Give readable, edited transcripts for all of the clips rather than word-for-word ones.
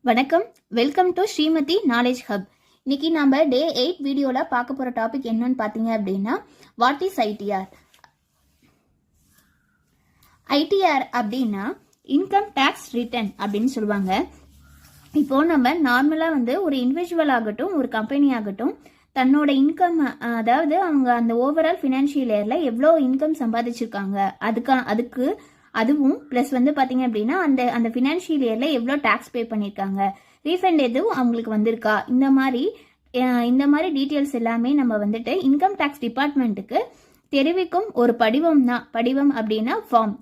வணக்கம், welcome to Srimathi knowledge hub. இன்னைக்கு நம்ம டே 8 வீடியோல பார்க்க போற டாபிக் என்னன்னு பார்த்தீங்க அப்படின்னா, வாட் இஸ் ஐடிஆர். ஐடிஆர் அப்படின்னா இன்கம் டேக்ஸ் ரிட்டர்ன் அப்படின்னு சொல்லுவாங்க. இப்போ நம்ம நார்மலா ஒரு இண்டிவிஜுவல் ஆகட்டும், ஒரு கம்பெனி ஆகட்டும், தன்னோட இன்கம், அதாவது அவங்க அந்த ஓவரால் ஃபினான்ஷியல் இயர்ல எவ்வளோ இன்கம் சம்பாதிச்சிருக்காங்க, அதுக்கு அதுவும் ப்ளஸ் பார்த்தீங்க அப்படின்னா அந்த ஃபினான்ஷியல் இயர்ல எவ்வளோ டேக்ஸ் பே பண்ணியிருக்காங்க, ரீஃபண்ட் எதுவும் அவங்களுக்கு வந்திருக்கா, இந்த மாதிரி டீட்டெயில்ஸ் எல்லாமே நம்ம இன்கம் டேக்ஸ் டிபார்ட்மெண்ட்டுக்கு தெரிவிக்கும் ஒரு படிவம் அப்படின்னா ஃபார்ம்.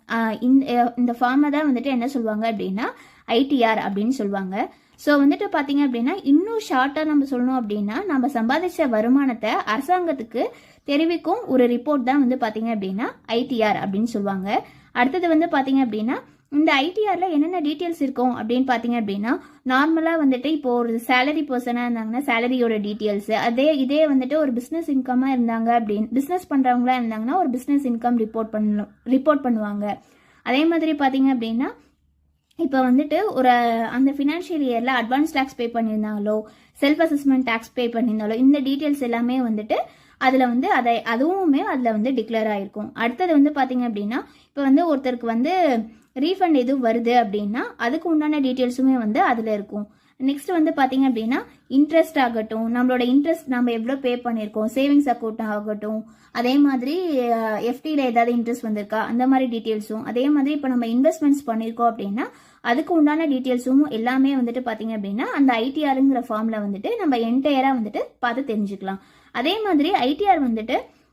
இந்த ஃபார்மை தான் என்ன சொல்லுவாங்க அப்படின்னா ஐடிஆர் அப்படின்னு சொல்லுவாங்க. ஸோ பார்த்தீங்க அப்படின்னா இன்னும் ஷார்ட்டாக நம்ம சொல்லணும் அப்படின்னா, நம்ம சம்பாதிச்ச வருமானத்தை அரசாங்கத்துக்கு தெரிவிக்கும் ஒரு ரிப்போர்ட் தான் பார்த்தீங்க அப்படின்னா ஐடிஆர் அப்படின்னு சொல்லுவாங்க. அடுத்தது பார்த்தீங்க அப்படின்னா, இந்த ஐடிஆர்ல என்னென்ன டீட்டெயில்ஸ் இருக்கும் அப்படின்னு பார்த்தீங்க அப்படின்னா, நார்மலாக இப்போ ஒரு சேலரி பர்சனாக இருந்தாங்கன்னா சேலரியோட டீட்டெயில்ஸ், இதே ஒரு பிஸ்னஸ் இன்கமாக இருந்தாங்க அப்படின்னு, பிஸ்னஸ் பண்ணுறவங்களா இருந்தாங்கன்னா ஒரு பிஸ்னஸ் இன்கம் ரிப்போர்ட் பண்ணுவாங்க. அதே மாதிரி பார்த்தீங்க அப்படின்னா, இப்போ ஒரு அந்த ஃபினான்ஷியல் இயரில் அட்வான்ஸ் டேக்ஸ் பே பண்ணியிருந்தாங்களோ, செல்ஃப் அசஸ்மெண்ட் டேக்ஸ் பே பண்ணியிருந்தாலோ, இந்த டீட்டெயில்ஸ் எல்லாமே அதில் அதுவுமே அதில் டிக்ளேர் ஆகிருக்கும். அடுத்தது பார்த்தீங்க அப்படின்னா, இப்போ ஒருத்தருக்கு ரீஃபண்ட் எதுவும் வருது அப்படின்னா அதுக்கு உண்டான டீட்டெயில்ஸுமே அதில் இருக்கும். நெக்ஸ்ட் பார்த்தீங்க அப்படின்னா, இன்ட்ரெஸ்ட் ஆகட்டும், நம்மளோட இன்ட்ரெஸ்ட் நம்ம எவ்வளோ பே பண்ணியிருக்கோம், சேவிங்ஸ் அக்கௌண்ட் ஆகட்டும், அதே மாதிரி எஃப்டியில் ஏதாவது இன்ட்ரெஸ்ட் வந்திருக்கா, அந்த மாதிரி டீட்டெயில்ஸும், அதே மாதிரி இப்போ நம்ம இன்வெஸ்ட்மெண்ட்ஸ் பண்ணியிருக்கோம் அப்படின்னா அதுக்கு உண்டான டீட்டெயில்ஸும் எல்லாமே பார்த்தீங்க அப்படின்னா அந்த ஐடிஆருங்கிற ஃபார்மில் நம்ம என்டையராக பார்த்து தெரிஞ்சுக்கலாம். அதே மாதிரி ஐடிஆர்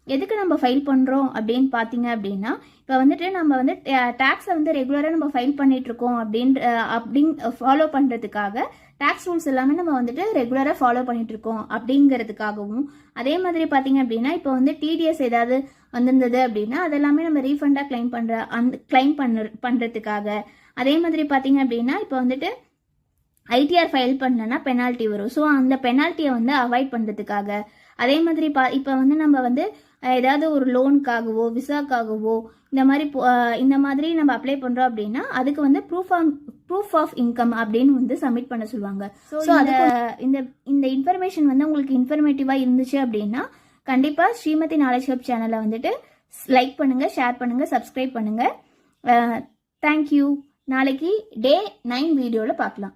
எதுக்கு நம்ம ஃபைல் பண்ணுறோம் அப்படின்னு பார்த்தீங்க அப்படின்னா, இப்போ நம்ம டேக்ஸை ரெகுலராக நம்ம ஃபைல் பண்ணிட்டு இருக்கோம் அப்படின்னு ஃபாலோ பண்ணுறதுக்காக, டேக்ஸ் ரூல்ஸ் எல்லாமே நம்ம ரெகுலராக ஃபாலோ பண்ணிட்டு இருக்கோம் அப்படிங்கிறதுக்காகவும், அதே மாதிரி பார்த்தீங்க அப்படின்னா இப்போ டிடிஎஸ் ஏதாவது வந்திருந்தது அப்படின்னா அதெல்லாமே நம்ம ரீஃபண்டாக கிளைம் பண்ணுறதுக்காக, அதே மாதிரி பார்த்தீங்க அப்படின்னா இப்போ ஐடிஆர் ஃபைல் பண்ணலன்னா பெனால்ட்டி வரும். ஸோ அந்த பெனால்ட்டியை அவாய்ட் பண்ணுறதுக்காக, அதே மாதிரி இப்போ நம்ம ஏதாவது ஒரு லோனுக்காகவோ விசாக்காகவோ இந்த மாதிரி நம்ம அப்ளை பண்ணுறோம் அப்படின்னா அதுக்கு ப்ரூஃப் ஆஃப் இன்கம் அப்படின்னு சப்மிட் பண்ண சொல்லுவாங்க. ஸோ இந்த இன்ஃபர்மேஷன் உங்களுக்கு இன்ஃபர்மேட்டிவாக இருந்துச்சு அப்படின்னா கண்டிப்பாக ஸ்ரீமதி நாலேஜ் ஹப் சேனலை லைக் பண்ணுங்கள், ஷேர் பண்ணுங்கள், சப்ஸ்கிரைப் பண்ணுங்கள். தேங்க்யூ. நாளைக்கு டே 9 வீடியோவில் பார்க்கலாம்.